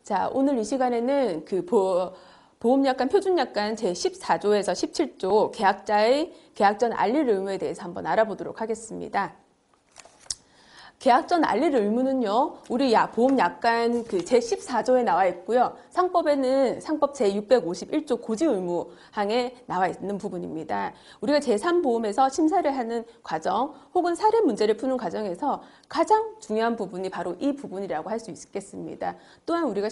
자, 오늘 이 시간에는 그 보험약관, 표준약관 제14조에서 17조 계약자의 계약 전 알릴 의무에 대해서 한번 알아보도록 하겠습니다. 계약 전 알릴 의무는요, 우리 보험약관 그 제14조에 나와 있고요. 상법에는 상법 제651조 고지의무항에 나와 있는 부분입니다. 우리가 제3보험에서 심사를 하는 과정 혹은 사례 문제를 푸는 과정에서 가장 중요한 부분이 바로 이 부분이라고 할 수 있겠습니다. 또한 우리가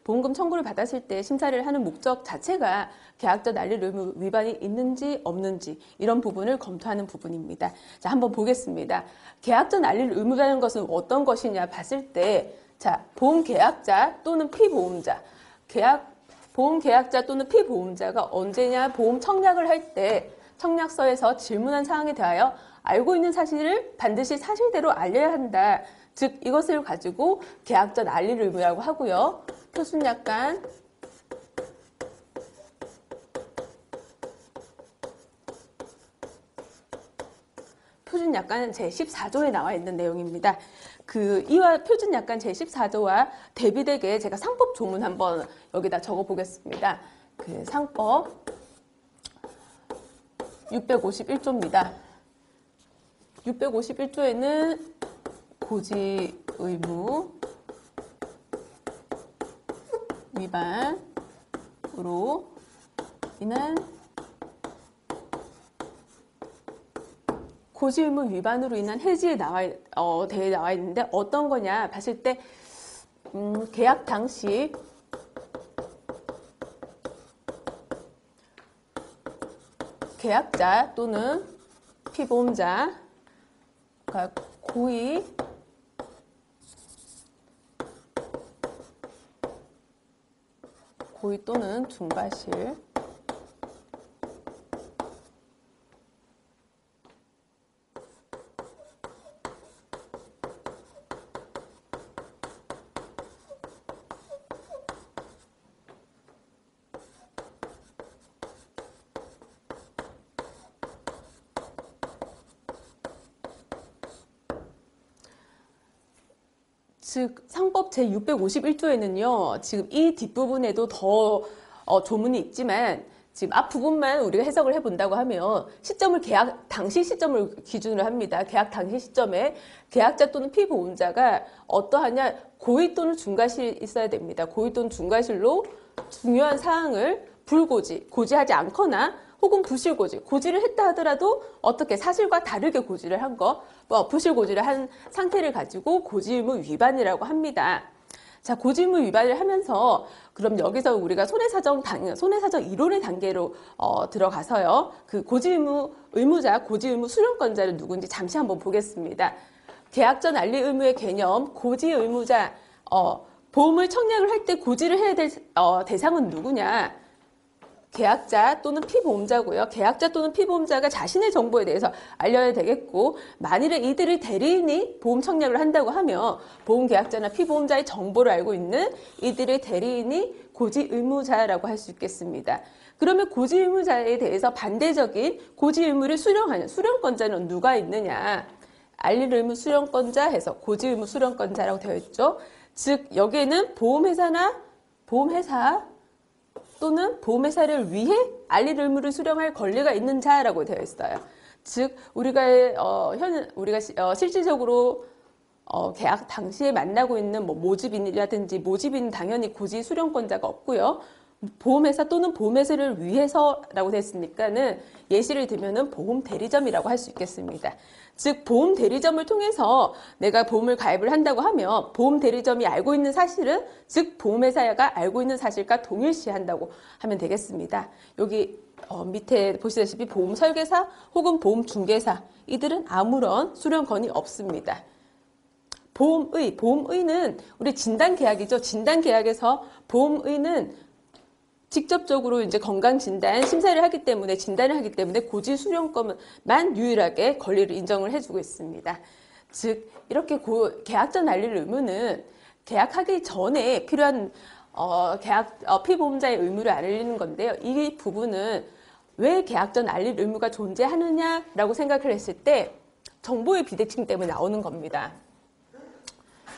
보험금 청구를 받았을 때 심사를 하는 목적 자체가 계약 전 알릴 의무 위반이 있는지 없는지 이런 부분을 검토하는 부분입니다. 자, 한번 보겠습니다. 계약 전 알릴 의무라는 것은 어떤 것이냐 봤을 때, 자, 보험계약자 또는 피보험자, 보험계약자 또는 피보험자가 언제냐 보험 청약을 할 때 청약서에서 질문한 사항에 대하여 알고 있는 사실을 반드시 사실대로 알려야 한다. 즉, 이것을 가지고 계약 전 알릴 의무라고 하고요. 표준약관 표준약관은 제14조에 나와 있는 내용입니다. 이와 표준약관 제14조와 대비되게 제가 상법 조문 한번 여기다 적어 보겠습니다. 상법 651조입니다. 651조에는 고지 의무 위반으로 인한 고지 의무 위반으로 인한 해지에 대해 나와 있는데 어떤 거냐 봤을 때 계약 당시 계약자 또는 피보험자가 고의 또는 중과실 즉 상법 제651조에는요. 지금 이 뒷부분에도 더 조문이 있지만 지금 앞부분만 우리가 해석을 해본다고 하면 계약 당시 시점을 기준으로 합니다. 계약 당시 시점에 계약자 또는 피보험자가 어떠하냐 고의 또는 중과실이 있어야 됩니다. 고의 또는 중과실로 중요한 사항을 고지하지 않거나 혹은 부실고지, 고지를 했다 하더라도 어떻게 사실과 다르게 고지를 한 부실고지를 한 상태를 가지고 고지의무 위반이라고 합니다. 자, 고지의무 위반을 하면서 그럼 여기서 우리가 손해사정 이론의 단계로 들어가서요. 그 고지의무 수령권자는 누군지 잠시 한번 보겠습니다. 계약 전 알릴 의무의 개념, 고지의무자, 보험을 청약을 할 때 고지를 해야 될 대상은 누구냐? 계약자 또는 피보험자고요. 계약자 또는 피보험자가 자신의 정보에 대해서 알려야 되겠고, 만일에 이들의 대리인이 보험 청약을 한다고 하면 보험계약자나 피보험자의 정보를 알고 있는 이들의 대리인이 고지의무자라고 할 수 있겠습니다. 그러면 고지의무자에 대해서 반대적인 고지의무를 수령하는 수령권자는 누가 있느냐? 알릴 의무 수령권자 해서 고지의무 수령권자라고 되어 있죠. 즉 여기에는 보험회사 또는 보험회사를 위해 알릴 의무를 수령할 권리가 있는 자라고 되어 있어요. 즉 우리가 실질적으로 계약 당시에 만나고 있는 모집인이라든지 모집인은 당연히 고지 수령권자가 없고요. 보험회사 또는 보험회사를 위해서라고 됐으니까는 예시를 들면은 보험 대리점이라고 할 수 있겠습니다. 즉 보험 대리점을 통해서 내가 보험을 가입을 한다고 하면 보험 대리점이 알고 있는 사실은 즉 보험회사가 알고 있는 사실과 동일시한다고 하면 되겠습니다. 여기 밑에 보시다시피 보험 설계사 혹은 보험 중개사 이들은 아무런 수령권이 없습니다. 보험의는 우리 진단계약이죠. 진단계약에서 보험의는 직접적으로 이제 건강진단 진단을 하기 때문에 고지 수령권만 유일하게 권리를 인정을 해주고 있습니다. 즉 이렇게 계약 전 알릴 의무는 계약하기 전에 필요한 피보험자의 의무를 알리는 건데요. 이 부분은 왜 계약 전 알릴 의무가 존재하느냐라고 생각을 했을 때 정보의 비대칭 때문에 나오는 겁니다.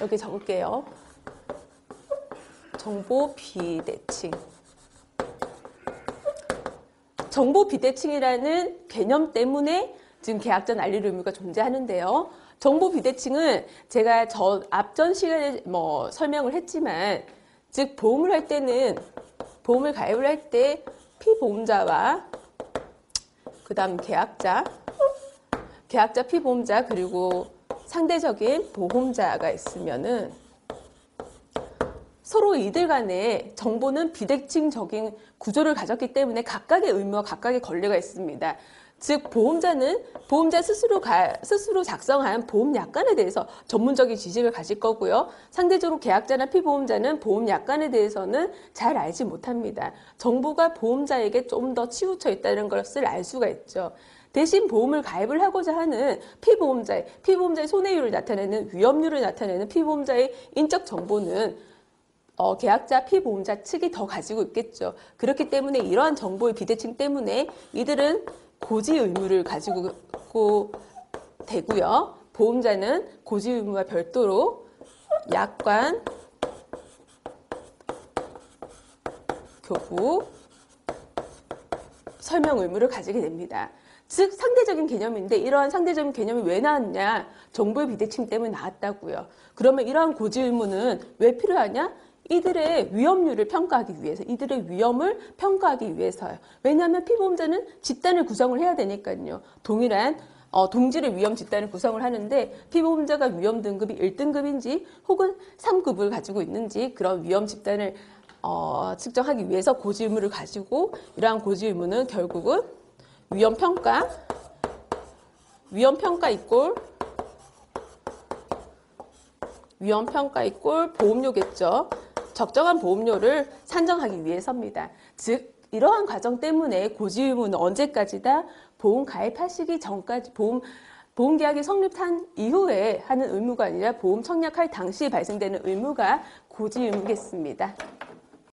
여기 적을게요. 정보 비대칭. 정보 비대칭이라는 개념 때문에 지금 계약전 알릴 의무가 존재하는데요. 정보 비대칭은 제가 앞전 시간에 설명을 했지만, 즉 보험을 할 때는 보험을 가입을 할 때 피보험자와 그 다음 계약자, 피보험자 그리고 상대적인 보험자가 있으면은 서로 이들 간에 정보는 비대칭적인 구조를 가졌기 때문에 각각의 의무와 각각의 권리가 있습니다. 즉 보험자 스스로 작성한 보험 약관에 대해서 전문적인 지식을 가질 거고요. 상대적으로 계약자나 피보험자는 보험 약관에 대해서는 잘 알지 못합니다. 정보가 보험자에게 좀 더 치우쳐 있다는 것을 알 수가 있죠. 대신 보험을 가입을 하고자 하는 피보험자의 손해율을 나타내는 위험률을 나타내는 피보험자의 인적 정보는 계약자, 피보험자 측이 더 가지고 있겠죠. 그렇기 때문에 이러한 정보의 비대칭 때문에 이들은 고지 의무를 가지고 되고요. 보험자는 고지 의무와 별도로 약관, 교부, 설명 의무를 가지게 됩니다. 즉 상대적인 개념인데 이러한 상대적인 개념이 왜 나왔냐? 정보의 비대칭 때문에 나왔다고요. 그러면 이러한 고지 의무는 왜 필요하냐? 이들의 위험률을 평가하기 위해서, 이들의 위험을 평가하기 위해서요. 왜냐하면 피보험자는 집단을 구성을 해야 되니까요. 동일한 동질의 위험 집단을 구성을 하는데 피보험자가 위험 등급이 1등급인지 혹은 3급을 가지고 있는지 그런 위험 집단을 측정하기 위해서 고지 의무를 가지고 이러한 고지 의무는 결국은 위험평가 이꼴 보험료겠죠. 적정한 보험료를 산정하기 위해서입니다. 즉 이러한 과정 때문에 고지 의무는 언제까지다? 보험 가입하시기 전까지 보험 계약이 성립한 이후에 하는 의무가 아니라 보험 청약할 당시 발생되는 의무가 고지 의무겠습니다.